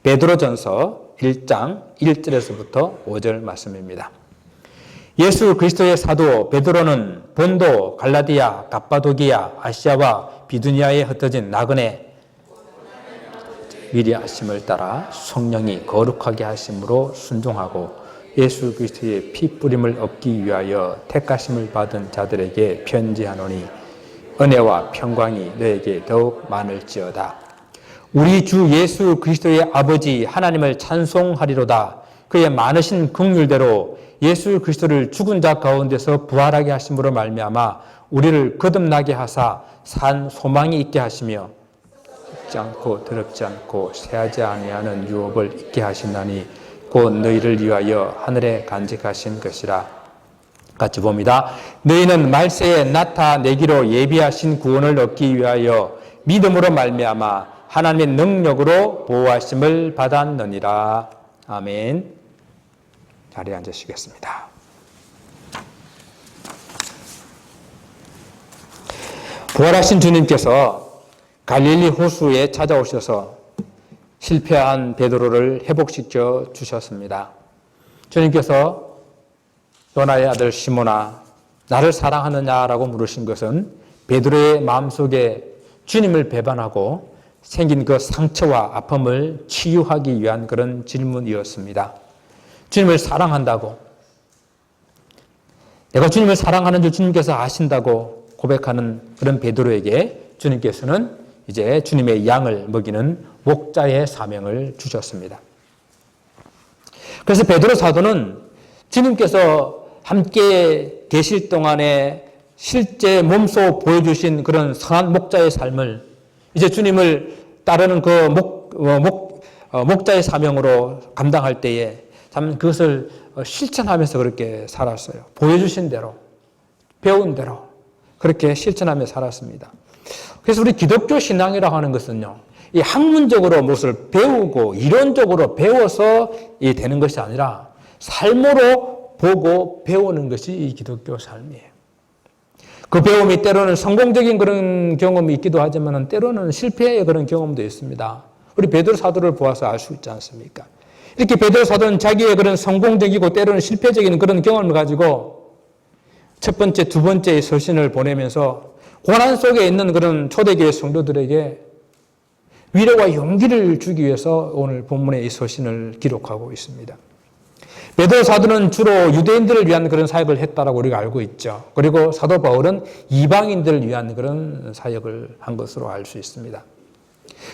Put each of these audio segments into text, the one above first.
베드로전서 1장 1절에서부터 5절 말씀입니다. 예수 그리스도의 사도 베드로는 본도, 갈라디아, 갑바도기아, 아시아와 비두니아에 흩어진 나그네 미리 하심을 따라 성령이 거룩하게 하심으로 순종하고 예수 그리스도의 피 뿌림을 얻기 위하여 택하심을 받은 자들에게 편지하노니 은혜와 평강이 너에게 더욱 많을지어다. 우리 주 예수 그리스도의 아버지 하나님을 찬송하리로다. 그의 많으신 긍휼대로 예수 그리스도를 죽은 자 가운데서 부활하게 하심으로 말미암아 우리를 거듭나게 하사 산 소망이 있게 하시며 죽지 않고 더럽지 않고 쇠하지 아니하는 유업을 있게 하시나니 곧 너희를 위하여 하늘에 간직하신 것이라. 같이 봅니다. 너희는 말세에 나타내기로 예비하신 구원을 얻기 위하여 믿음으로 말미암아 하나님의 능력으로 보호하심을 받았느니라. 아멘. 자리에 앉으시겠습니다. 부활하신 주님께서 갈릴리 호수에 찾아오셔서 실패한 베드로를 회복시켜 주셨습니다. 주님께서 요나의 아들 시몬아 나를 사랑하느냐라고 물으신 것은 베드로의 마음속에 주님을 배반하고 생긴 그 상처와 아픔을 치유하기 위한 그런 질문이었습니다. 주님을 사랑한다고, 내가 주님을 사랑하는 줄 주님께서 아신다고 고백하는 그런 베드로에게 주님께서는 이제 주님의 양을 먹이는 목자의 사명을 주셨습니다. 그래서 베드로 사도는 주님께서 함께 계실 동안에 실제 몸소 보여주신 그런 선한 목자의 삶을 이제 주님을 따르는 그 목자의 사명으로 감당할 때에 참 그것을 실천하면서 그렇게 살았어요. 보여주신 대로, 배운 대로 그렇게 실천하며 살았습니다. 그래서 우리 기독교 신앙이라고 하는 것은요, 이 학문적으로 무엇을 배우고 이론적으로 배워서 되는 것이 아니라 삶으로 보고 배우는 것이 이 기독교 삶이에요. 그 배움이 때로는 성공적인 그런 경험이 있기도 하지만 때로는 실패의 그런 경험도 있습니다. 우리 베드로 사도를 보아서 알 수 있지 않습니까? 이렇게 베드로 사도는 자기의 그런 성공적이고 때로는 실패적인 그런 경험을 가지고 첫 번째, 두 번째의 서신을 보내면서 고난 속에 있는 그런 초대교회 성도들에게 위로와 용기를 주기 위해서 오늘 본문의 이 서신을 기록하고 있습니다. 베드로 사도는 주로 유대인들을 위한 그런 사역을 했다라고 우리가 알고 있죠. 그리고 사도 바울은 이방인들을 위한 그런 사역을 한 것으로 알 수 있습니다.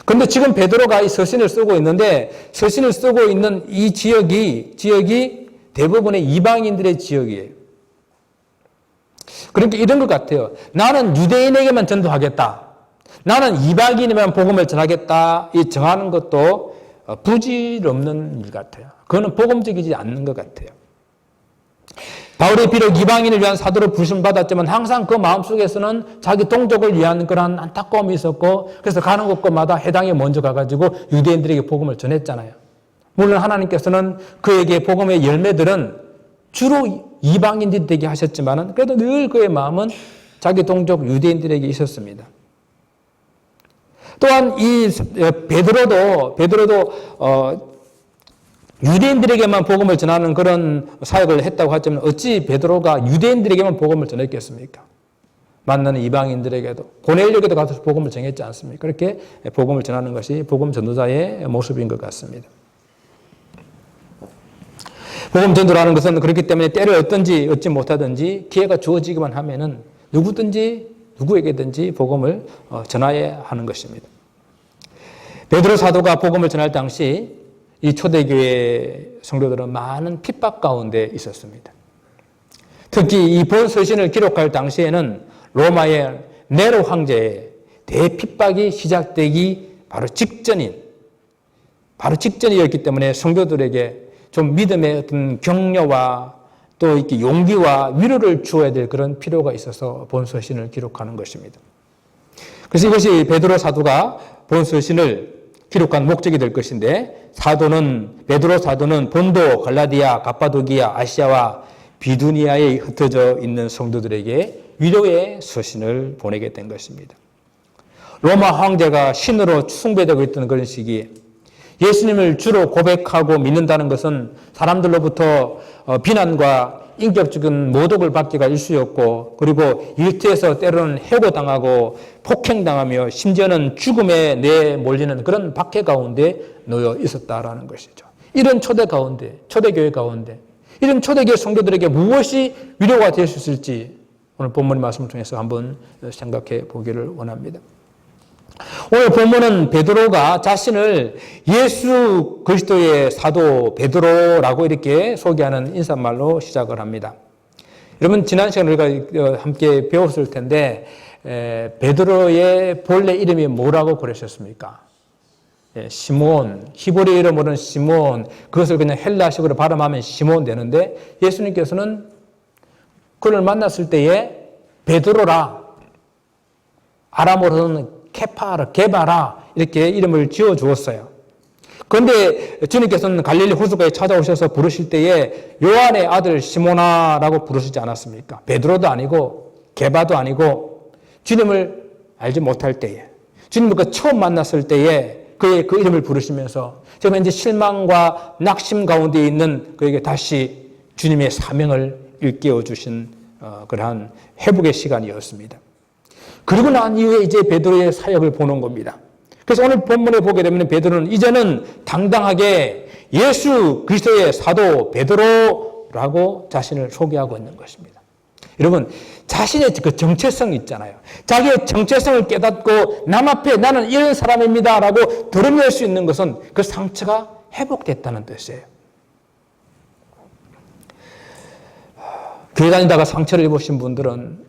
그런데 지금 베드로가 이 서신을 쓰고 있는데 서신을 쓰고 있는 이 지역이 대부분의 이방인들의 지역이에요. 그러니까 이런 것 같아요. 나는 유대인에게만 전도하겠다. 나는 이방인에만 복음을 전하겠다. 이 정하는 것도 부질없는 일 같아요. 그거는 복음적이지 않는 것 같아요. 바울이 비록 이방인을 위한 사도로 부름받았지만 항상 그 마음속에서는 자기 동족을 위한 그런 안타까움이 있었고 그래서 가는 곳마다 해당에 먼저 가가지고 유대인들에게 복음을 전했잖아요. 물론 하나님께서는 그에게 복음의 열매들은 주로 이방인들이 되게 하셨지만 그래도 늘 그의 마음은 자기 동족 유대인들에게 있었습니다. 또한 이 베드로도 유대인들에게만 복음을 전하는 그런 사역을 했다고 하지만 어찌 베드로가 유대인들에게만 복음을 전했겠습니까? 만나는 이방인들에게도 고넬료에게도 가서 복음을 전했지 않습니까? 그렇게 복음을 전하는 것이 복음 전도자의 모습인 것 같습니다. 복음 전도라는 것은 그렇기 때문에 때를 얻든지 얻지 못하든지 기회가 주어지기만 하면은 누구에게든지 복음을 전하여야 하는 것입니다. 베드로 사도가 복음을 전할 당시 이 초대교회 성도들은 많은 핍박 가운데 있었습니다. 특히 이 본 서신을 기록할 당시에는 로마의 네로 황제의 대핍박이 시작되기 바로 직전이었기 때문에 성도들에게 좀 믿음의 어떤 격려와 또 이렇게 용기와 위로를 주어야 될 그런 필요가 있어서 본 서신을 기록하는 것입니다. 그래서 이것이 베드로 사도가 본 서신을 기록한 목적이 될 것인데 베드로 사도는 본도, 갈라디아, 갑바도기아, 아시아와 비두니아에 흩어져 있는 성도들에게 위로의 서신을 보내게 된 것입니다. 로마 황제가 신으로 숭배되고 있던 그런 시기에 예수님을 주로 고백하고 믿는다는 것은 사람들로부터 비난과 인격적인 모독을 받기가 일쑤였고, 그리고 일터에서 때로는 해고당하고 폭행당하며 심지어는 죽음에 내몰리는 그런 박해 가운데 놓여 있었다라는 것이죠. 이런 초대 가운데, 초대교회 가운데, 이런 초대교회 성도들에게 무엇이 위로가 될 수 있을지 오늘 본문의 말씀을 통해서 한번 생각해 보기를 원합니다. 오늘 본문은 베드로가 자신을 예수 그리스도의 사도 베드로라고 이렇게 소개하는 인사말로 시작을 합니다. 여러분 지난 시간에 우리가 함께 배웠을 텐데 베드로의 본래 이름이 뭐라고 그러셨습니까? 시몬, 히브리 이름으로는 시몬, 그것을 그냥 헬라식으로 발음하면 시몬 되는데 예수님께서는 그를 만났을 때에 베드로라, 아람어로는 게바라 이렇게 이름을 지어 주었어요. 그런데 주님께서는 갈릴리 호수가에 찾아오셔서 부르실 때에 요한의 아들 시몬아라고 부르시지 않았습니까? 베드로도 아니고 게바도 아니고 주님을 알지 못할 때에, 주님을 처음 만났을 때에 그의 그 이름을 부르시면서 지금 이제 실망과 낙심 가운데 있는 그에게 다시 주님의 사명을 일깨워 주신 그러한 회복의 시간이었습니다. 그리고 난 이후에 이제 베드로의 사역을 보는 겁니다. 그래서 오늘 본문에 보게 되면 베드로는 이제는 당당하게 예수 그리스도의 사도 베드로라고 자신을 소개하고 있는 것입니다. 여러분, 자신의 그 정체성 있잖아요. 자기의 정체성을 깨닫고 남 앞에 나는 이런 사람입니다 라고 드러낼 수 있는 것은 그 상처가 회복됐다는 뜻이에요. 교회 다니다가 상처를 입으신 분들은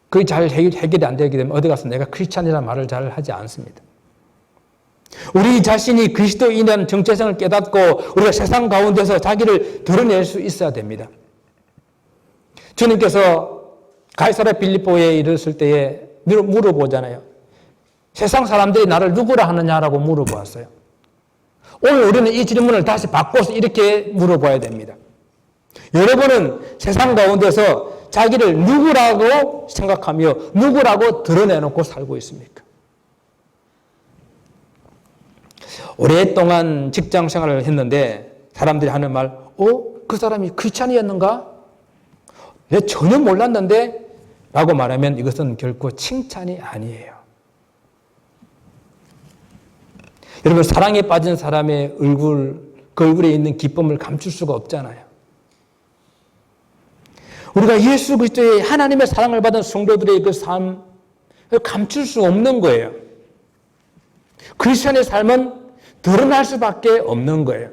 그게 잘 해결이 안 되게 되면 어디 가서 내가 크리스찬이라는 말을 잘 하지 않습니다. 우리 자신이 그리스도인이라는 정체성을 깨닫고 우리가 세상 가운데서 자기를 드러낼 수 있어야 됩니다. 주님께서 가이사랴 빌립보에 이르렀을 때에 물어보잖아요. 세상 사람들이 나를 누구라 하느냐라고 물어보았어요. 오늘 우리는 이 질문을 다시 바꿔서 이렇게 물어봐야 됩니다. 여러분은 세상 가운데서 자기를 누구라고 생각하며 누구라고 드러내놓고 살고 있습니까? 오랫동안 직장 생활을 했는데 사람들이 하는 말, 그 사람이 크리스찬이었는가? 내가 전혀 몰랐는데? 라고 말하면 이것은 결코 칭찬이 아니에요. 여러분, 사랑에 빠진 사람의 그 얼굴에 있는 기쁨을 감출 수가 없잖아요. 우리가 예수 그리스도의 하나님의 사랑을 받은 성도들의 그 삶을 감출 수 없는 거예요. 크리스천의 삶은 드러날 수밖에 없는 거예요.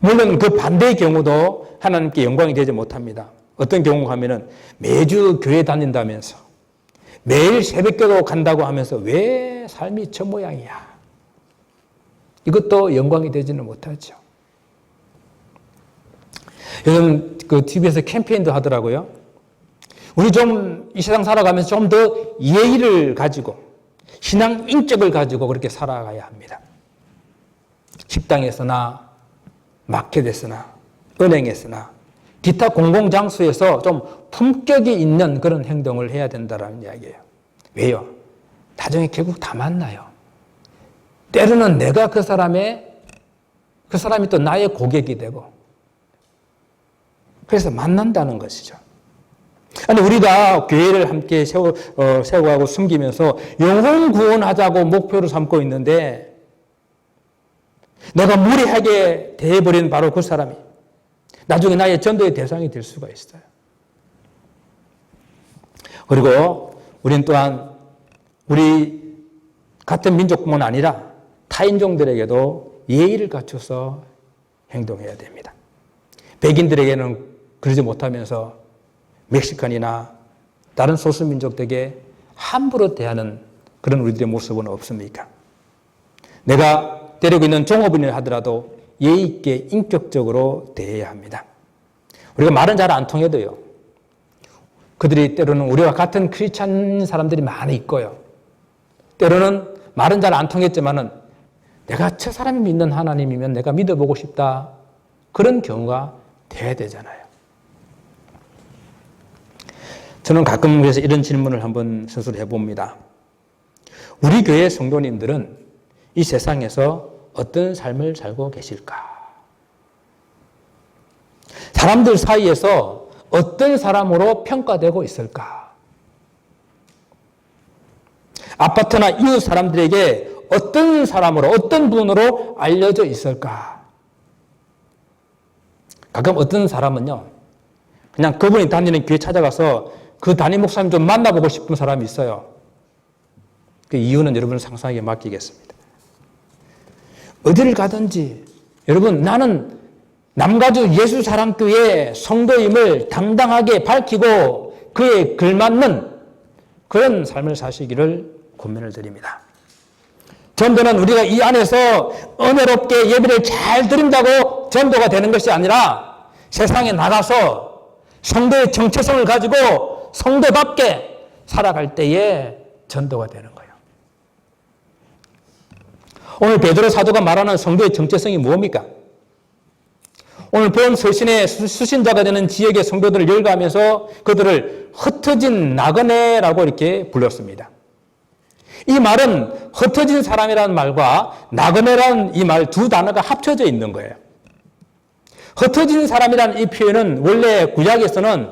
물론 그 반대의 경우도 하나님께 영광이 되지 못합니다. 어떤 경우가 하면은 매주 교회 다닌다면서 매일 새벽기도 간다고 하면서 왜 삶이 저 모양이야? 이것도 영광이 되지는 못하죠. 요즘 그 TV에서 캠페인도 하더라고요. 우리 좀 이 세상 살아가면서 좀 더 예의를 가지고 신앙 인격을 가지고 그렇게 살아가야 합니다. 식당에서나 마켓에서나 은행에서나 기타 공공장소에서 좀 품격이 있는 그런 행동을 해야 된다는 이야기예요. 왜요? 나중에 결국 다 만나요. 때로는 내가 그 사람이 또 나의 고객이 되고 그래서 만난다는 것이죠. 아니, 우리가 교회를 함께 세워가고 숨기면서 영혼 구원하자고 목표로 삼고 있는데 내가 무례하게 대해버린 바로 그 사람이 나중에 나의 전도의 대상이 될 수가 있어요. 그리고 우리는 또한 우리 같은 민족뿐만 아니라 타인종들에게도 예의를 갖춰서 행동해야 됩니다. 백인들에게는 그러지 못하면서 멕시칸이나 다른 소수민족들에게 함부로 대하는 그런 우리들의 모습은 없습니까? 내가 데리고 있는 종업원을 하더라도 예의 있게 인격적으로 대해야 합니다. 우리가 말은 잘 안 통해도요. 그들이 때로는 우리와 같은 크리스찬 사람들이 많이 있고요. 때로는 말은 잘 안 통했지만은 내가 저 사람이 믿는 하나님이면 내가 믿어보고 싶다. 그런 경우가 돼야 되잖아요. 저는 가끔 그래서 이런 질문을 한번 스스로 해봅니다. 우리 교회 성도님들은 이 세상에서 어떤 삶을 살고 계실까? 사람들 사이에서 어떤 사람으로 평가되고 있을까? 아파트나 이웃 사람들에게 어떤 사람으로, 어떤 분으로 알려져 있을까? 가끔 어떤 사람은요, 그냥 그분이 다니는 교회 찾아가서 그 담임 목사님 좀 만나보고 싶은 사람이 있어요. 그 이유는 여러분 상상에게 맡기겠습니다. 어디를 가든지, 여러분, 나는 남가주 예수사랑교회 성도임을 당당하게 밝히고 그에 걸맞는 그런 삶을 사시기를 권면을 드립니다. 전도는 우리가 이 안에서 은혜롭게 예배를 잘 드린다고 전도가 되는 것이 아니라 세상에 나가서 성도의 정체성을 가지고 성도답게 살아갈 때에 전도가 되는 거예요. 오늘 베드로 사도가 말하는 성도의 정체성이 무엇입니까? 오늘 본 서신의 수신자가 되는 지역의 성도들을 열거하면서 그들을 흩어진 나그네라고 이렇게 불렀습니다. 이 말은 흩어진 사람이라는 말과 나그네라는 이 말 두 단어가 합쳐져 있는 거예요. 흩어진 사람이라는 이 표현은 원래 구약에서는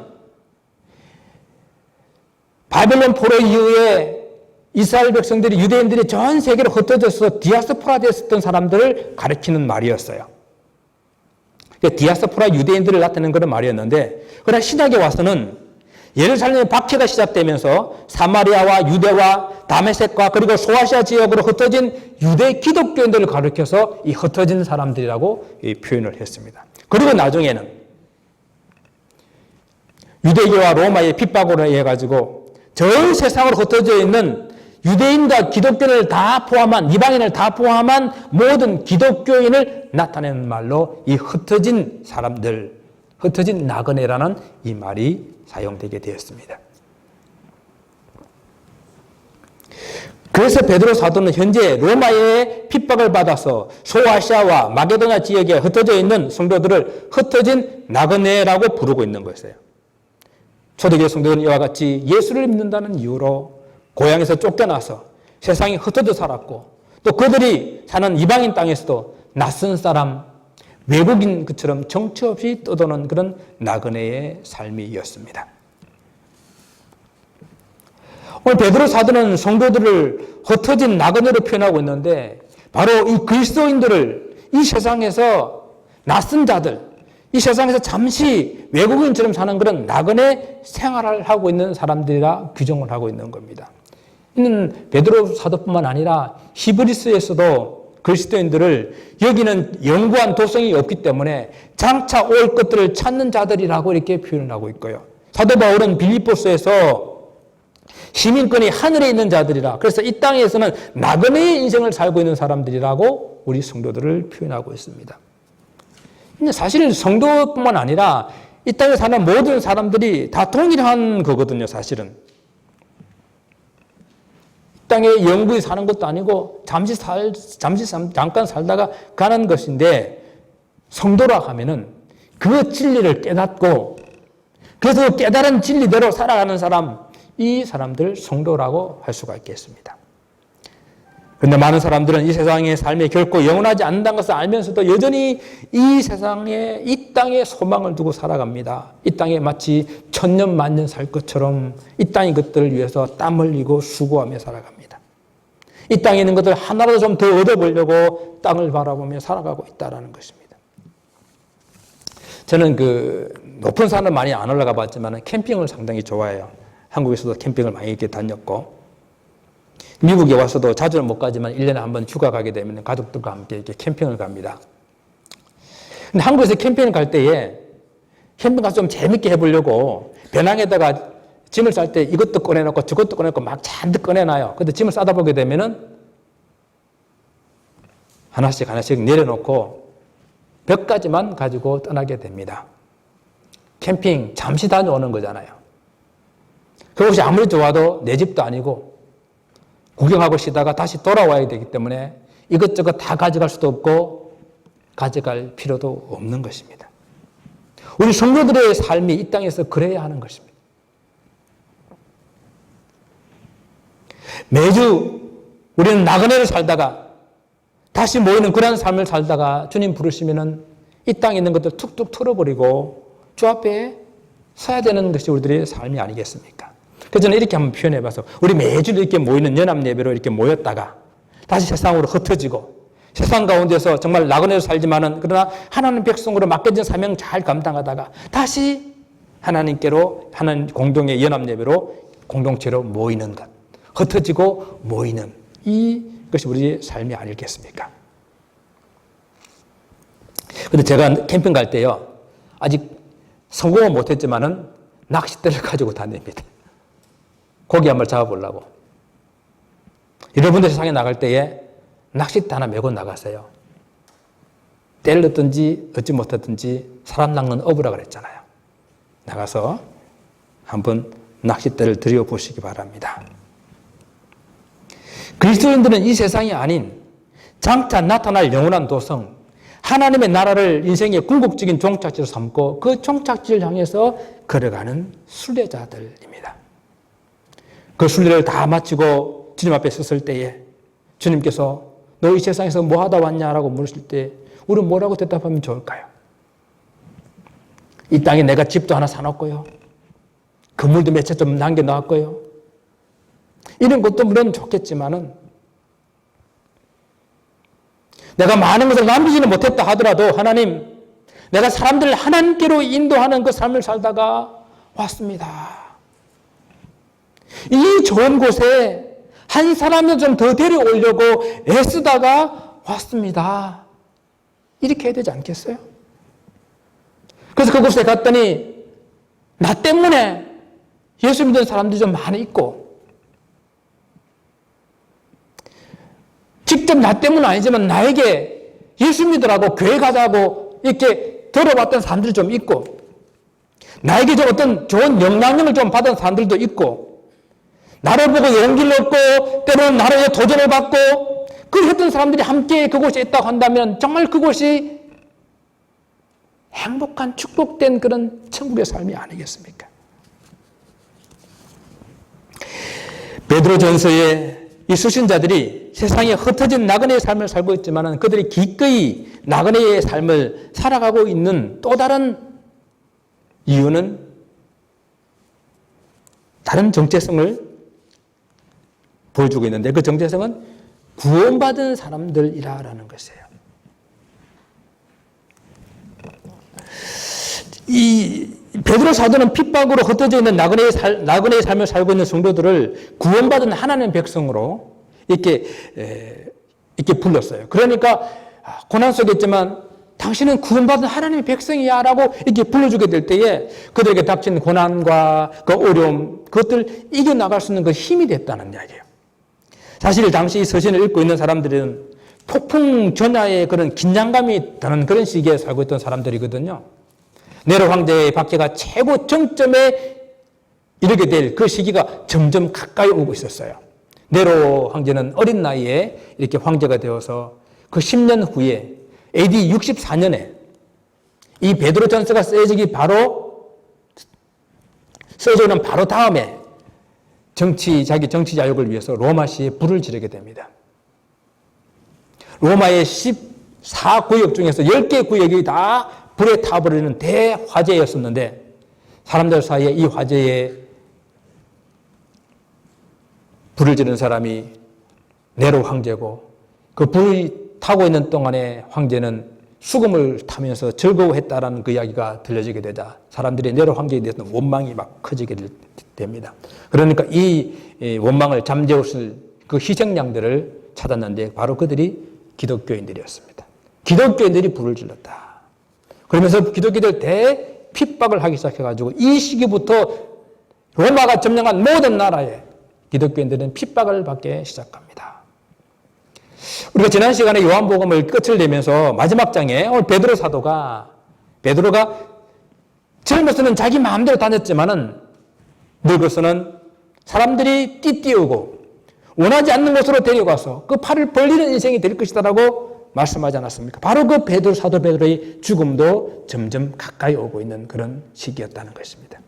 바벨론 포로 이후에 이스라엘 백성들이 유대인들이 전 세계로 흩어져서 디아스포라 되었던 사람들을 가리키는 말이었어요. 디아스포라 유대인들을 나타내는 그런 말이었는데, 그러나 신약에 와서는 예루살렘의 박해가 시작되면서 사마리아와 유대와 다메섹과 그리고 소아시아 지역으로 흩어진 유대 기독교인들을 가리켜서 이 흩어진 사람들이라고 표현을 했습니다. 그리고 나중에는 유대교와 로마의 핍박으로 인해 가지고 전 세상으로 흩어져 있는 유대인과 기독교인을 다 포함한, 이방인을 다 포함한 모든 기독교인을 나타내는 말로 이 흩어진 사람들, 흩어진 나그네라는 이 말이 사용되게 되었습니다. 그래서 베드로 사도는 현재 로마의 핍박을 받아서 소아시아와 마게도냐 지역에 흩어져 있는 성도들을 흩어진 나그네라고 부르고 있는 것이에요. 초대교회 성도들은 이와 같이 예수를 믿는다는 이유로 고향에서 쫓겨나서 세상에 흩어져 살았고, 또 그들이 사는 이방인 땅에서도 낯선 사람, 외국인 것처럼 정처 없이 떠도는 그런 나그네의 삶이었습니다. 오늘 베드로 사도는 성도들을 흩어진 나그네로 표현하고 있는데, 바로 이 그리스도인들을 이 세상에서 낯선 자들, 이 세상에서 잠시 외국인처럼 사는 그런 나그네 생활을 하고 있는 사람들이라 규정을 하고 있는 겁니다. 이는 베드로 사도뿐만 아니라 히브리서에서도 그리스도인들을 여기는 영구한 도성이 없기 때문에 장차 올 것들을 찾는 자들이라고 이렇게 표현하고 있고요. 사도 바울은 빌립보서에서 시민권이 하늘에 있는 자들이라, 그래서 이 땅에서는 나그네의 인생을 살고 있는 사람들이라고 우리 성도들을 표현하고 있습니다. 근데 사실 성도뿐만 아니라 이 땅에 사는 모든 사람들이 다 동일한 거거든요, 사실은. 땅에 영구히 사는 것도 아니고 잠깐 살다가 가는 것인데, 성도라 하면은 그 진리를 깨닫고 그래서 깨달은 진리대로 살아가는 사람, 이 사람들 성도라고 할 수가 있겠습니다. 그런데 많은 사람들은 이 세상의 삶에 결코 영원하지 않는다는 것을 알면서도 여전히 이 세상에, 이 땅에 소망을 두고 살아갑니다. 이 땅에 마치 천년 만년 살 것처럼 이 땅의 것들을 위해서 땀 흘리고 수고하며 살아갑니다. 이 땅에 있는 것들 하나라도 좀 더 얻어보려고 땅을 바라보며 살아가고 있다는 것입니다. 저는 높은 산을 많이 안 올라가 봤지만 캠핑을 상당히 좋아해요. 한국에서도 캠핑을 많이 이렇게 다녔고, 미국에 와서도 자주는 못 가지만 1년에 한 번 휴가 가게 되면 가족들과 함께 이렇게 캠핑을 갑니다. 근데 한국에서 캠핑을 갈 때에 캠핑 가서 좀 재밌게 해보려고 배낭에다가 짐을 쌀 때 이것도 꺼내놓고 저것도 꺼내놓고 막 잔뜩 꺼내놔요. 근데 짐을 싸다 보게 되면은 하나씩 내려놓고 몇 가지만 가지고 떠나게 됩니다. 캠핑 잠시 다녀오는 거잖아요. 그것이 아무리 좋아도 내 집도 아니고 구경하고 쉬다가 다시 돌아와야 되기 때문에 이것저것 다 가져갈 수도 없고 가져갈 필요도 없는 것입니다. 우리 성도들의 삶이 이 땅에서 그래야 하는 것입니다. 매주 우리는 나그네를 살다가 다시 모이는 그런 삶을 살다가 주님 부르시면은 이 땅에 있는 것들 툭툭 털어버리고 주 앞에 서야 되는 것이 우리들의 삶이 아니겠습니까? 그래서 저는 이렇게 한번 표현해봐서 우리 매주 이렇게 모이는 연합예배로 이렇게 모였다가 다시 세상으로 흩어지고 세상 가운데서 정말 나그네로 살지만은 그러나 하나님 백성으로 맡겨진 사명 잘 감당하다가 다시 하나님께로 하나님 공동의 연합예배로 공동체로 모이는 것, 흩어지고 모이는 이것이 우리의 삶이 아니겠습니까? 근데 제가 캠핑 갈 때요, 아직 성공은 못했지만은 낚싯대를 가지고 다닙니다. 고기 한번 잡아보려고. 여러분들 세상에 나갈 때에 낚싯대 하나 메고 나가세요. 때를 넣든지 얻지 못하든지 사람 낚는 어부라 그랬잖아요. 나가서 한번 낚싯대를 들여보시기 바랍니다. 그리스도인들은 이 세상이 아닌 장차 나타날 영원한 도성, 하나님의 나라를 인생의 궁극적인 종착지로 삼고 그 종착지를 향해서 걸어가는 순례자들입니다. 그 순례를 다 마치고 주님 앞에 섰을 때에 주님께서 너 이 세상에서 뭐 하다 왔냐라고 물으실 때 우리는 뭐라고 대답하면 좋을까요? 이 땅에 내가 집도 하나 사놓고요. 건물도 몇 채 좀 남겨놓았고요. 이런 것도 물론 좋겠지만은 내가 많은 것을 남기지는 못했다 하더라도 하나님, 내가 사람들을 하나님께로 인도하는 그 삶을 살다가 왔습니다. 이 좋은 곳에 한 사람을 좀 더 데려오려고 애쓰다가 왔습니다. 이렇게 해야 되지 않겠어요? 그래서 그곳에 갔더니 나 때문에 예수 믿는 사람들이 좀 많이 있고 직접 나 때문은 아니지만 나에게 예수 믿으라고 교회 가자고 이렇게 들어봤던 사람들이 좀 있고 나에게 좀 어떤 좋은 영향력을 좀 받은 사람들도 있고 나를 보고 용기를 얻고 때로는 나를 도전을 받고 그랬던 사람들이 함께 그곳에 있다고 한다면 정말 그곳이 행복한 축복된 그런 천국의 삶이 아니겠습니까? 베드로전서에 이 수신자들이 세상에 흩어진 나그네의 삶을 살고 있지만 그들이 기꺼이 나그네의 삶을 살아가고 있는 또 다른 이유는 다른 정체성을 보여주고 있는데 그 정체성은 구원받은 사람들이라는 것이에요. 이 베드로 사도는 핍박으로 흩어져 있는 나그네의 삶을 살고 있는 성도들을 구원받은 하나님의 백성으로 이렇게 불렀어요. 그러니까 고난 속에 있지만 당신은 구원받은 하나님의 백성이야 라고 이렇게 불러주게 될 때에 그들에게 닥친 고난과 그 어려움 그것들 이겨나갈 수 있는 그 힘이 됐다는 이야기예요. 사실 당시 이 서신을 읽고 있는 사람들은 폭풍 전야의 그런 긴장감이 드는 그런 시기에 살고 있던 사람들이거든요. 네로 황제의 박해가 최고 정점에 이르게 될 그 시기가 점점 가까이 오고 있었어요. 네로 황제는 어린 나이에 이렇게 황제가 되어서 그 10년 후에 AD 64년에 이 베드로 전서가 쓰여지기 쓰여지는 바로 다음에 자기 정치 자유를 위해서 로마시에 불을 지르게 됩니다. 로마의 14구역 중에서 10개 구역이 다 불에 타버리는 대화재였었는데 사람들 사이에 이 화재에 불을 지른 사람이 네로 황제고 그 불이 타고 있는 동안에 황제는 수금을 타면서 즐거워했다라는 그 이야기가 들려지게 되자 사람들이 네로 황제에 대해서 원망이 막 커지게 됩니다. 그러니까 이 원망을 잠재웠을 그 희생양들을 찾았는데 바로 그들이 기독교인들이었습니다. 기독교인들이 불을 질렀다. 그러면서 기독교인들 대핍박을 하기 시작해가지고 이 시기부터 로마가 점령한 모든 나라에 기독교인들은 핍박을 받기 시작합니다. 우리가 지난 시간에 요한복음을 끝을 내면서 마지막 장에 오늘 베드로가 젊어서는 자기 마음대로 다녔지만은 늙어서는 사람들이 띠띠우고 원하지 않는 곳으로 데려가서 그 팔을 벌리는 인생이 될 것이다라고 말씀하지 않았습니까? 바로 그 사도 베드로의 죽음도 점점 가까이 오고 있는 그런 시기였다는 것입니다.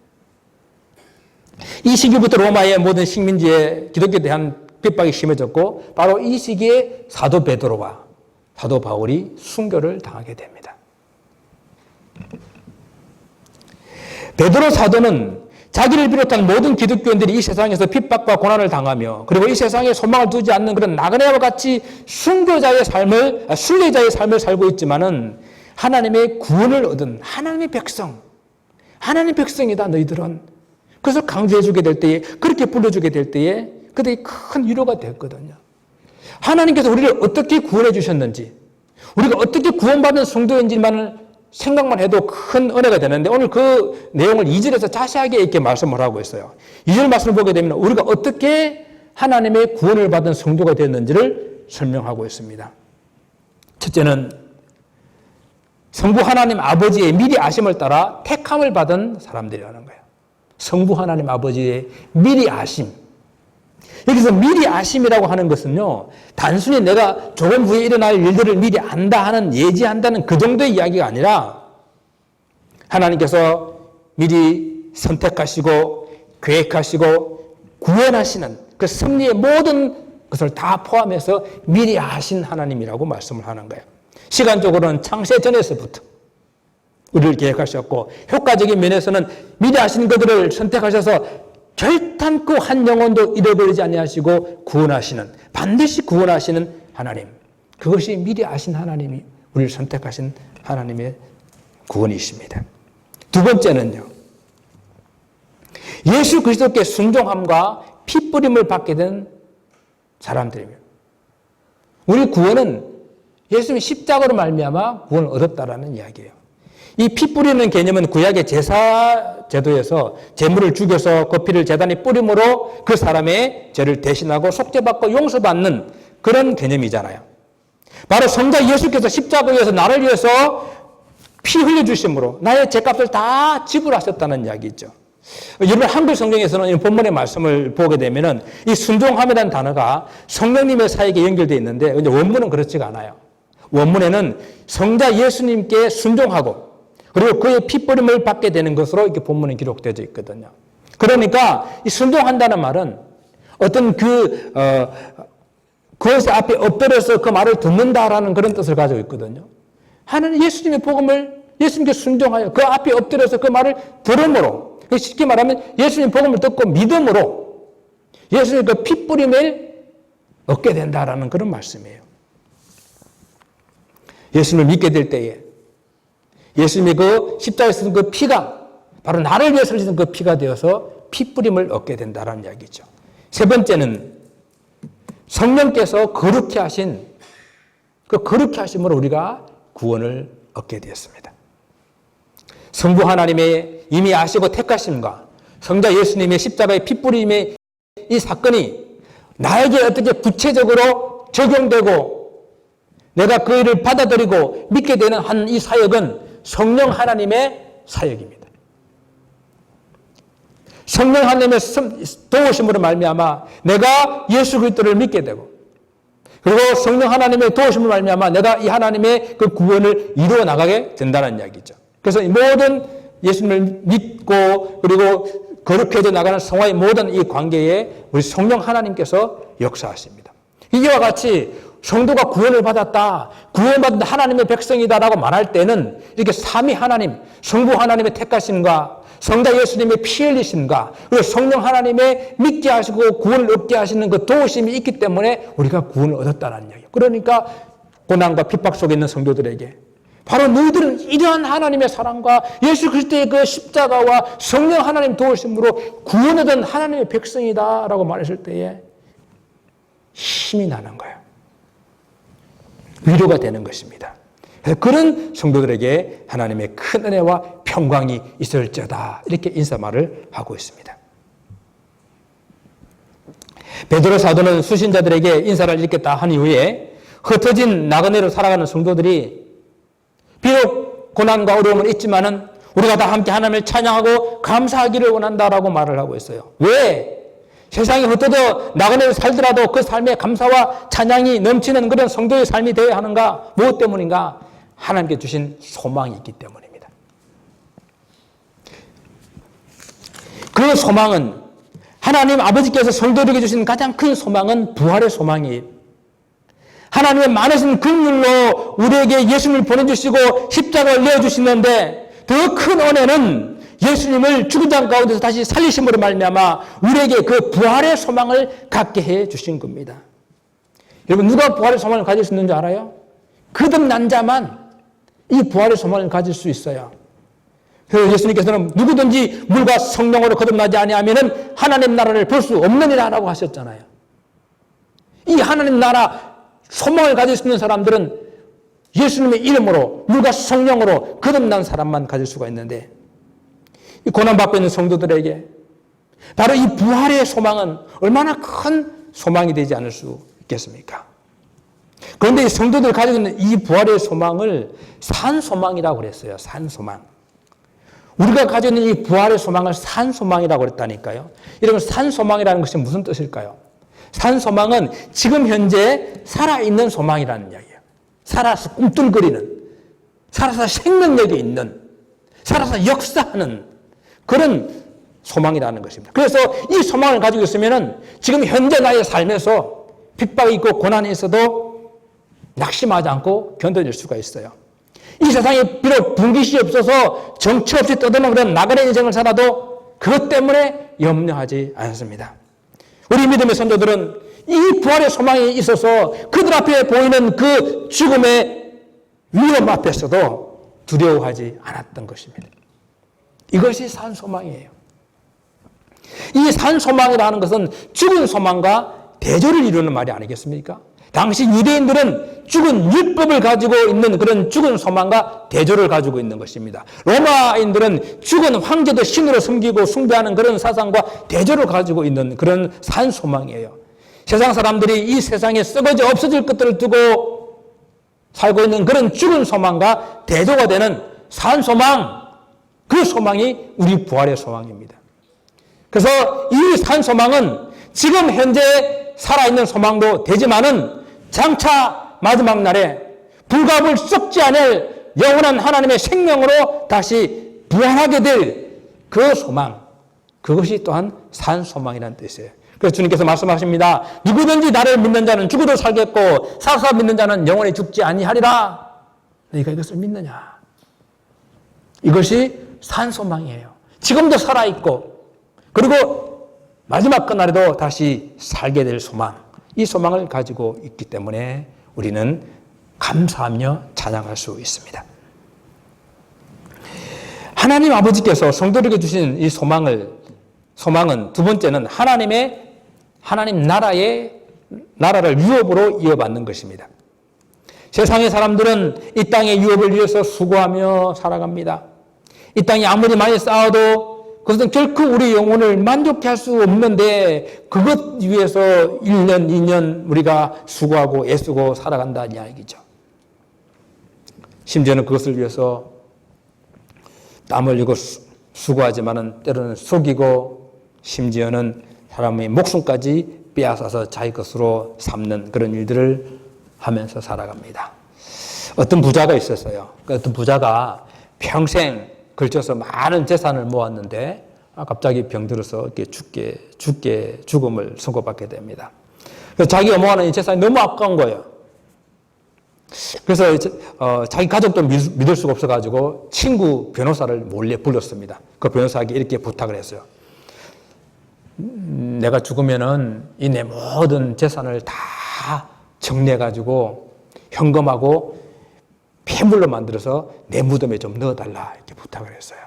이 시기부터 로마의 모든 식민지에 기독교에 대한 핍박이 심해졌고 바로 이 시기에 사도 베드로와 사도 바울이 순교를 당하게 됩니다. 베드로 사도는 자기를 비롯한 모든 기독교인들이 이 세상에서 핍박과 고난을 당하며 그리고 이 세상에 소망을 두지 않는 그런 나그네와 같이 순교자의 삶을, 순례자의 삶을 살고 있지만은 하나님의 구원을 얻은 하나님의 백성, 하나님의 백성이다 너희들은. 그것을 강조해주게 될 때에, 그렇게 불러주게 될 때에 그들이 큰 위로가 됐거든요. 하나님께서 우리를 어떻게 구원해 주셨는지, 우리가 어떻게 구원받은 성도인지만을 생각만 해도 큰 은혜가 되는데 오늘 그 내용을 2절에서 자세하게 이렇게 말씀을 하고 있어요. 2절 말씀을 보게 되면 우리가 어떻게 하나님의 구원을 받은 성도가 되었는지를 설명하고 있습니다. 첫째는 성부 하나님 아버지의 미리 아심을 따라 택함을 받은 사람들이라는 거예요. 성부 하나님 아버지의 미리 아심. 여기서 미리 아심이라고 하는 것은요, 단순히 내가 조금 후에 일어날 일들을 미리 안다 하는, 예지한다는 그 정도의 이야기가 아니라 하나님께서 미리 선택하시고 계획하시고 구원하시는 그 섭리의 모든 것을 다 포함해서 미리 아신 하나님이라고 말씀을 하는 거예요. 시간적으로는 창세 전에서부터 우리를 계획하셨고, 효과적인 면에서는 미리 아신 그들을 선택하셔서 결탄코 한 영혼도 잃어버리지 아니하시고 구원하시는, 반드시 구원하시는 하나님. 그것이 미리 아신 하나님이 우리를 선택하신 하나님의 구원이십니다. 두 번째는요, 예수 그리스도께 순종함과 피뿌림을 받게 된 사람들입니다. 우리 구원은 예수님이 십자가로 말미암아 구원을 얻었다라는 이야기예요. 이 피 뿌리는 개념은 구약의 제사 제도에서 제물을 죽여서 그 피를 제단에 뿌림으로 그 사람의 죄를 대신하고 속죄받고 용서받는 그런 개념이잖아요. 바로 성자 예수께서 십자가에서 나를 위해서 피 흘려주심으로 나의 죄값을 다 지불하셨다는 이야기죠. 여러분 한글 성경에서는 이 본문의 말씀을 보게 되면은 이 순종함이라는 단어가 성령님의 사역에 연결되어 있는데 원문은 그렇지가 않아요. 원문에는 성자 예수님께 순종하고 그리고 그의 피뿌림을 받게 되는 것으로 이렇게 본문에 기록되어 있거든요. 그러니까 이 순종한다는 말은 어떤 그것의 앞에 엎드려서 그 말을 듣는다라는 그런 뜻을 가지고 있거든요. 하나님 예수님의 복음을 예수님께 순종하여 그 앞에 엎드려서 그 말을 들음으로, 쉽게 말하면 예수님 복음을 듣고 믿음으로 예수님의 그 피뿌림을 얻게 된다라는 그런 말씀이에요. 예수님을 믿게 될 때에 예수님의 그 십자가에 쓰는 그 피가 바로 나를 위해서 흘리는 그 피가 되어서 피뿌림을 얻게 된다는 이야기죠. 세 번째는 성령께서 거룩히 하신 그 거룩히 하심으로 우리가 구원을 얻게 되었습니다. 성부 하나님의 이미 아시고 택하심과 성자 예수님의 십자가의 피뿌림의 이 사건이 나에게 어떻게 구체적으로 적용되고 내가 그 일을 받아들이고 믿게 되는 한 이 사역은 성령 하나님의 사역입니다. 성령 하나님의 도우심으로 말미암아 내가 예수 그리스도를 믿게 되고 그리고 성령 하나님의 도우심으로 말미암아 내가 이 하나님의 그 구원을 이루어 나가게 된다는 이야기죠. 그래서 이 모든 예수님을 믿고 그리고 거룩해져 나가는 성화의 모든 이 관계에 우리 성령 하나님께서 역사하십니다. 이와 같이 성도가 구원을 받았다, 구원받은 하나님의 백성이다라고 말할 때는 이렇게 삼위 하나님, 성부 하나님의 택하심과 성자 예수님의 피 흘리심과 그리고 성령 하나님의 믿게 하시고 구원을 얻게 하시는 그 도우심이 있기 때문에 우리가 구원을 얻었다는 이야기예요. 그러니까 고난과 핍박 속에 있는 성도들에게 바로 너희들은 이러한 하나님의 사랑과 예수 그리스도의 그 십자가와 성령 하나님 도우심으로 구원 얻은 하나님의 백성이다라고 말했을 때에 힘이 나는 거예요. 위로가 되는 것입니다. 그런 성도들에게 하나님의 큰 은혜와 평강이 있을지어다 이렇게 인사말을 하고 있습니다. 베드로 사도는 수신자들에게 인사를 이렇게 다 한 이후에 흩어진 나그네로 살아가는 성도들이 비록 고난과 어려움은 있지만은 우리가 다 함께 하나님을 찬양하고 감사하기를 원한다라고 말을 하고 있어요. 왜? 세상에 흩어져 나그네로 살더라도 그 삶에 감사와 찬양이 넘치는 그런 성도의 삶이 되어야 하는가? 무엇 때문인가? 하나님께 주신 소망이 있기 때문입니다. 그 소망은 하나님 아버지께서 성도들에게 주신 가장 큰 소망은 부활의 소망이에요. 하나님의 많으신 긍휼로 우리에게 예수님을 보내주시고 십자가를 내어주시는데 더 큰 은혜는 예수님을 죽은 자 가운데서 다시 살리심으로 말미암아 우리에게 그 부활의 소망을 갖게 해 주신 겁니다. 여러분, 누가 부활의 소망을 가질 수 있는 줄 알아요? 거듭난 자만 이 부활의 소망을 가질 수 있어요. 그래서 예수님께서는 누구든지 물과 성령으로 거듭나지 아니하면은 하나님 나라를 볼 수 없느니라라고 하셨잖아요. 이 하나님 나라 소망을 가질 수 있는 사람들은 예수님의 이름으로 물과 성령으로 거듭난 사람만 가질 수가 있는데, 이 고난받고 있는 성도들에게 바로 이 부활의 소망은 얼마나 큰 소망이 되지 않을 수 있겠습니까? 그런데 이 성도들 가지고 있는 이 부활의 소망을 산소망이라고 그랬어요. 산소망. 우리가 가지고 있는 이 부활의 소망을 산소망이라고 그랬다니까요. 여러분, 산소망이라는 것이 무슨 뜻일까요? 산소망은 지금 현재 살아있는 소망이라는 이야기예요. 살아서 꿈틀거리는, 살아서 생명력이 있는, 살아서 역사하는 그런 소망이라는 것입니다. 그래서 이 소망을 가지고 있으면은 지금 현재 나의 삶에서 핍박이 있고 고난이 있어도 낙심하지 않고 견뎌낼 수가 있어요. 이 세상에 비록 분깃이 없어서 정처 없이 떠드는 그런 나그네 인생을 살아도 그것 때문에 염려하지 않습니다. 우리 믿음의 선조들은 이 부활의 소망이 있어서 그들 앞에 보이는 그 죽음의 위험 앞에서도 두려워하지 않았던 것입니다. 이것이 산소망이에요. 이 산소망이라는 것은 죽은 소망과 대조를 이루는 말이 아니겠습니까? 당시 유대인들은 죽은 율법을 가지고 있는 그런 죽은 소망과 대조를 가지고 있는 것입니다. 로마인들은 죽은 황제도 신으로 섬기고 숭배하는 그런 사상과 대조를 가지고 있는 그런 산소망이에요. 세상 사람들이 이 세상에 썩어져 없어질 것들을 두고 살고 있는 그런 죽은 소망과 대조가 되는 산소망, 그 소망이 우리 부활의 소망입니다. 그래서 이 산소망은 지금 현재 살아있는 소망도 되지만은 장차 마지막 날에 불갑을 썩지 않을 영원한 하나님의 생명으로 다시 부활하게 될 그 소망, 그것이 또한 산소망이라는 뜻이에요. 그래서 주님께서 말씀하십니다. 누구든지 나를 믿는 자는 죽어도 살겠고 살아서 믿는 자는 영원히 죽지 아니하리라. 너희가 이것을 믿느냐? 이것이 산소망이에요. 지금도 살아있고 그리고 마지막 그날에도 다시 살게 될 소망, 이 소망을 가지고 있기 때문에 우리는 감사하며 찬양할 수 있습니다. 하나님 아버지께서 성도들에게 주신 이 소망은 두 번째는 하나님 나라를 유업으로 이어받는 것입니다. 세상의 사람들은 이 땅의 유업을 위해서 수고하며 살아갑니다. 이 땅이 아무리 많이 쌓아도 그것은 결코 우리 영혼을 만족해 할 수 없는데 그것 위해서 1년, 2년 우리가 수고하고 애쓰고 살아간다는 이야기죠. 심지어는 그것을 위해서 땀 흘리고 수고하지만은 때로는 속이고 심지어는 사람의 목숨까지 빼앗아서 자기 것으로 삼는 그런 일들을 하면서 살아갑니다. 어떤 부자가 있었어요. 어떤 부자가 평생 걸쳐서 많은 재산을 모았는데 갑자기 병들어서 이렇게 죽음을 선고받게 됩니다. 그래서 자기가 모아놓은 이 재산이 너무 아까운 거예요. 그래서 자기 가족도 믿을 수가 없어가지고 친구 변호사를 몰래 불렀습니다. 그 변호사에게 이렇게 부탁을 했어요. 내가 죽으면은 이 내 모든 재산을 다 정리해가지고 현금하고 폐물로 만들어서 내 무덤에 좀 넣어달라 이렇게 부탁을 했어요.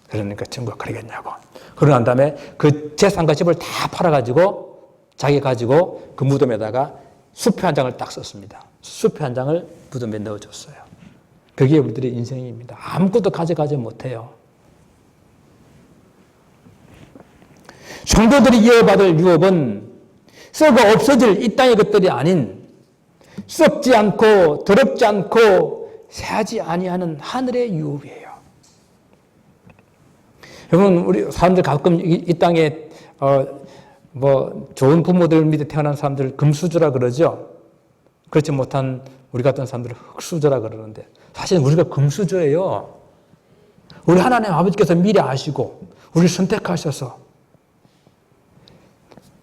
그러니까 친구가 그러겠냐고. 그러고 난 다음에 그 재산과 집을 다 팔아가지고 자기 가지고 그 무덤에다가 수표 한 장을 딱 썼습니다. 수표 한 장을 무덤에 넣어줬어요. 그게 우리들의 인생입니다. 아무것도 가져가지 못해요. 성도들이 이어받을 유업은 썩어 없어질 이 땅의 것들이 아닌 썩지 않고 더럽지 않고 새하지 아니하는 하늘의 유업이에요. 여러분, 우리 사람들 가끔 이 땅에 좋은 부모들 밑에 태어난 사람들 금수저라 그러죠. 그렇지 못한 우리 같은 사람들은 흙수저라 그러는데 사실 우리가 금수저예요. 우리 하나님 아버지께서 미리 아시고 우리를 선택하셔서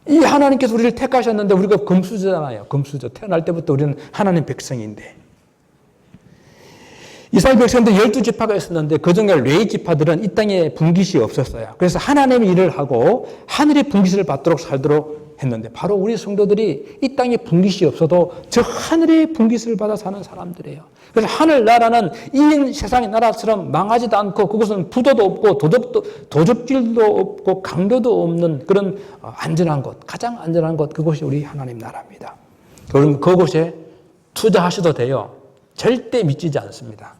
이 하나님께서 우리를 택하셨는데 우리가 금수저잖아요. 금수저. 태어날 때부터 우리는 하나님 백성인데. 이스라엘 백성들 12지파가 있었는데 그중에 레위 지파들은 이 땅에 분깃이 없었어요. 그래서 하나님의 일을 하고 하늘의 분깃을 받도록 살도록 했는데 바로 우리 성도들이 이 땅에 분깃이 없어도 저 하늘의 분깃을 받아 사는 사람들이에요. 그래서 하늘나라는 이 세상의 나라처럼 망하지도 않고 그것은 부도도 없고 도적질도 없고 강도도 없는 그런 안전한 곳, 가장 안전한 곳, 그곳이 우리 하나님 나라입니다. 그럼 그곳에 투자하셔도 돼요. 절대 미치지 않습니다.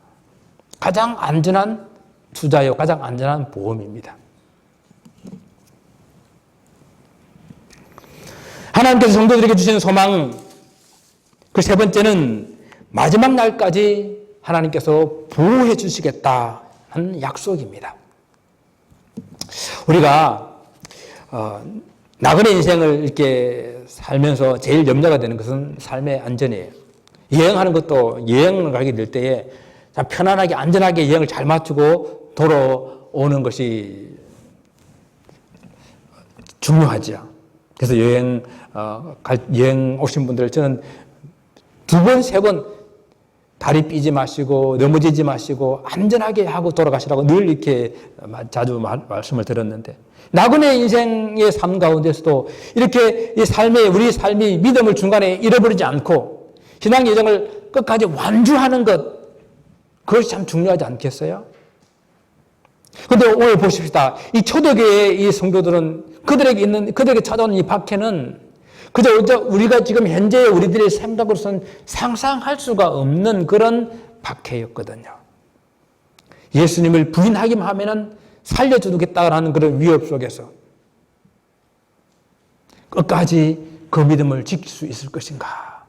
가장 안전한 투자요, 가장 안전한 보험입니다. 하나님께서 성도들에게 주신 소망, 그 세 번째는 마지막 날까지 하나님께서 보호해 주시겠다는 약속입니다. 우리가 나그네 인생을 이렇게 살면서 제일 염려가 되는 것은 삶의 안전이에요. 여행하는 것도 여행을 가게 될 때에 편안하게 안전하게 여행을 잘 마치고 돌아오는 것이 중요하죠. 그래서 여행 오신 분들 저는 2번, 3번 다리 삐지 마시고 넘어지지 마시고 안전하게 하고 돌아가시라고 늘 이렇게 자주 말씀을 드렸는데 나그네 인생의 삶 가운데서도 이렇게 우리 삶이 믿음을 중간에 잃어버리지 않고 신앙 여정을 끝까지 완주하는 것, 그것이 참 중요하지 않겠어요? 그런데 오늘 보십시다. 이 초대교회의 이 성도들은 그들에게 찾아온 이 박해는 그저 우리가 지금 현재 우리들의 생각으로서는 상상할 수가 없는 그런 박해였거든요. 예수님을 부인하기만 하면은 살려주겠다라는 그런 위협 속에서 끝까지 그 믿음을 지킬 수 있을 것인가?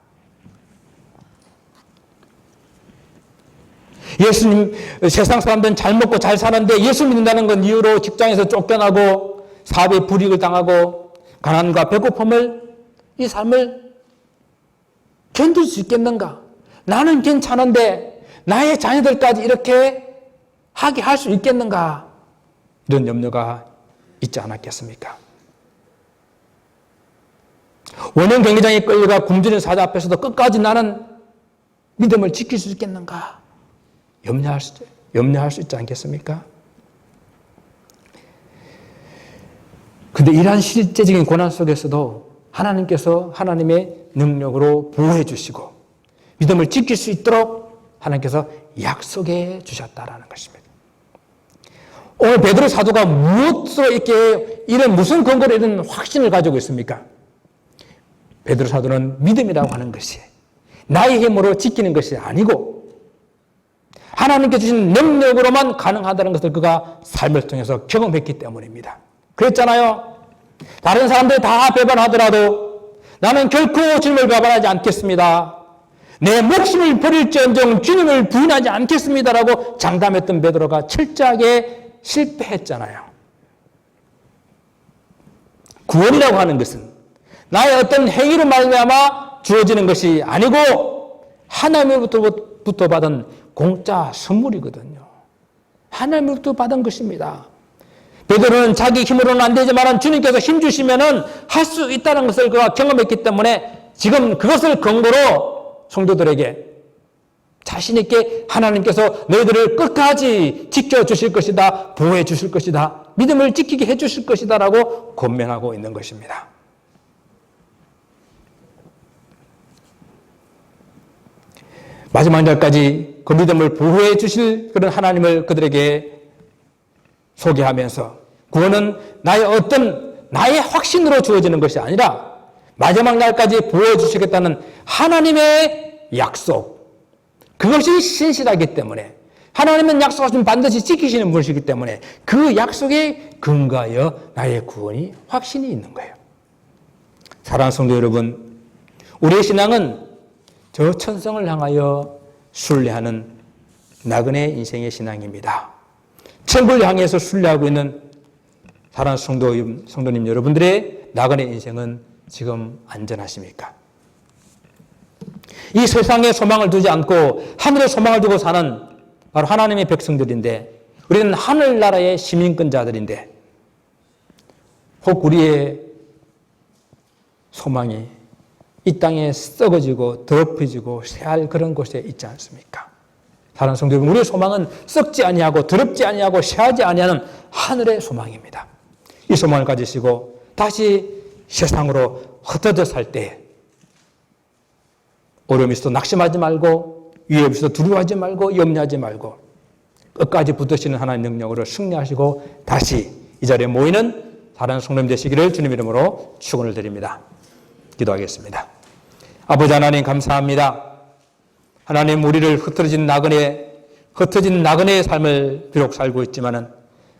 예수님, 세상 사람들은 잘 먹고 잘 사는데 예수 믿는다는 건 이유로 직장에서 쫓겨나고 사업에 불이익을 당하고 가난과 배고픔을 이 삶을 견딜 수 있겠는가? 나는 괜찮은데 나의 자녀들까지 이렇게 하게 할 수 있겠는가? 이런 염려가 있지 않았겠습니까? 원형 경기장에 끌려가 굶주린 사자 앞에서도 끝까지 나는 믿음을 지킬 수 있겠는가? 염려할 수 있지 않겠습니까? 근데 이러한 실제적인 고난 속에서도 하나님께서 하나님의 능력으로 보호해 주시고 믿음을 지킬 수 있도록 하나님께서 약속해 주셨다라는 것입니다. 오늘 베드로 사도가 무엇으로 이렇게 무슨 근거로 이런 확신을 가지고 있습니까? 베드로 사도는 믿음이라고 하는 것이 나의 힘으로 지키는 것이 아니고 하나님께 주신 능력으로만 가능하다는 것을 그가 삶을 통해서 경험했기 때문입니다. 그랬잖아요. 다른 사람들이 다 배반하더라도 나는 결코 주님을 배반하지 않겠습니다. 내 목숨을 버릴지언정 주님을 부인하지 않겠습니다라고 장담했던 베드로가 철저하게 실패했잖아요. 구원이라고 하는 것은 나의 어떤 행위로 말미암아 주어지는 것이 아니고 하나님으로부터 받은 공짜 선물이거든요. 하나님으로부터 받은 것입니다. 베드로는 자기 힘으로는 안 되지만 주님께서 힘 주시면은 할 수 있다는 것을 그가 경험했기 때문에 지금 그것을 근거로 성도들에게 자신 있게 하나님께서 너희들을 끝까지 지켜주실 것이다, 보호해 주실 것이다, 믿음을 지키게 해 주실 것이다 라고 권면하고 있는 것입니다. 마지막 날까지 그 믿음을 보호해 주실 그런 하나님을 그들에게 소개하면서 구원은 나의 확신으로 주어지는 것이 아니라 마지막 날까지 보호해 주시겠다는 하나님의 약속, 그것이 신실하기 때문에 하나님은 약속하시면 반드시 지키시는 분이시기 때문에 그 약속에 근거하여 나의 구원이 확신이 있는 거예요. 사랑하는 성도 여러분, 우리의 신앙은 저 천성을 향하여 순례하는 나그네 인생의 신앙입니다. 천국을 향해서 순례하고 있는 사랑하는 성도님 여러분들의 나그네 인생은 지금 안전하십니까? 이 세상에 소망을 두지 않고 하늘에 소망을 두고 사는 바로 하나님의 백성들인데 우리는 하늘나라의 시민권자들인데 혹 우리의 소망이 이 땅에 썩어지고 더럽혀지고 쇠할 그런 곳에 있지 않습니까? 사랑하는 성도 여러분, 우리의 소망은 썩지 아니하고 더럽지 아니하고 쇠하지 아니하는 하늘의 소망입니다. 이 소망을 가지시고 다시 세상으로 흩어져 살 때 어려움이 있어도 낙심하지 말고 위협이 있어도 두려워하지 말고 염려하지 말고 끝까지 붙드시는 하나님의 능력으로 승리하시고 다시 이 자리에 모이는 사랑하는 성도님 되시기를 주님 이름으로 축원을 드립니다. 기도하겠습니다. 아버지 하나님 감사합니다. 하나님 우리를 흩어진 나그네의 삶을 비록 살고 있지만은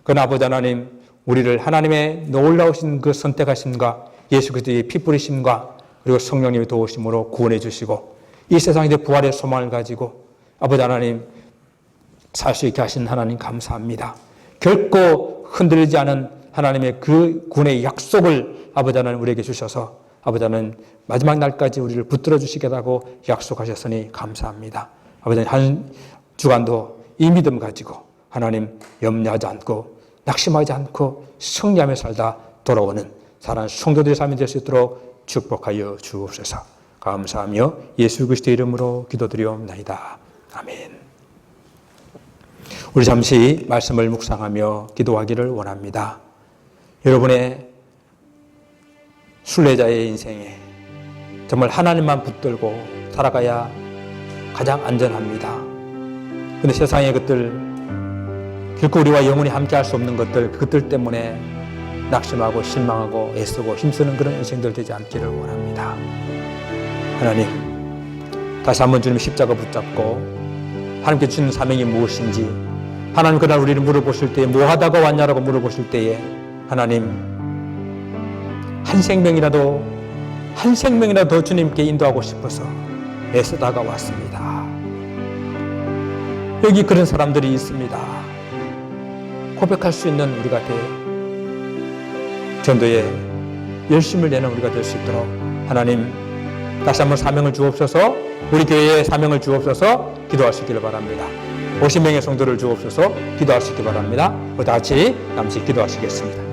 그러나 아버지 하나님 우리를 하나님의 놀라우신 그 선택하심과 예수 그리스도의 피 뿌리심과 그리고 성령님의 도우심으로 구원해 주시고 이 세상에 부활의 소망을 가지고 아버지 하나님 살 수 있게 하신 하나님 감사합니다. 결코 흔들리지 않은 하나님의 그 구원의 약속을 아버지 하나님 우리에게 주셔서 아버지 하나님 마지막 날까지 우리를 붙들어 주시겠다고 약속하셨으니 감사합니다. 아버지 하나님 한 주간도 이 믿음 가지고 하나님 염려하지 않고 낙심하지 않고 승리하며 살다 돌아오는 사랑하는 성도들의 삶이 될 수 있도록 축복하여 주옵소서. 감사하며 예수 그리스도의 이름으로 기도드리옵나이다. 아멘. 우리 잠시 말씀을 묵상하며 기도하기를 원합니다. 여러분의 순례자의 인생에 정말 하나님만 붙들고 살아가야 가장 안전합니다. 그런데 세상의 것들, 결코 우리와 영원히 함께할 수 없는 그것들 때문에 낙심하고 실망하고 애쓰고 힘쓰는 그런 인생들 되지 않기를 원합니다. 하나님, 다시 한번 주님 십자가 붙잡고 하나님께 주신 사명이 무엇인지 하나님 그날 우리를 물어보실 때에 뭐 하다가 왔냐라고 물어보실 때에 하나님 한 생명이라도 더 주님께 인도하고 싶어서 애쓰다가 왔습니다. 여기 그런 사람들이 있습니다. 고백할 수 있는 우리가 전도에 열심을 내는 우리가 될 수 있도록 하나님 다시 한번 사명을 주옵소서. 우리 교회에 사명을 주옵소서. 기도하시기를 바랍니다. 50명의 성도를 주옵소서. 기도하시기 바랍니다. 우리 다 같이 잠시 기도하시겠습니다.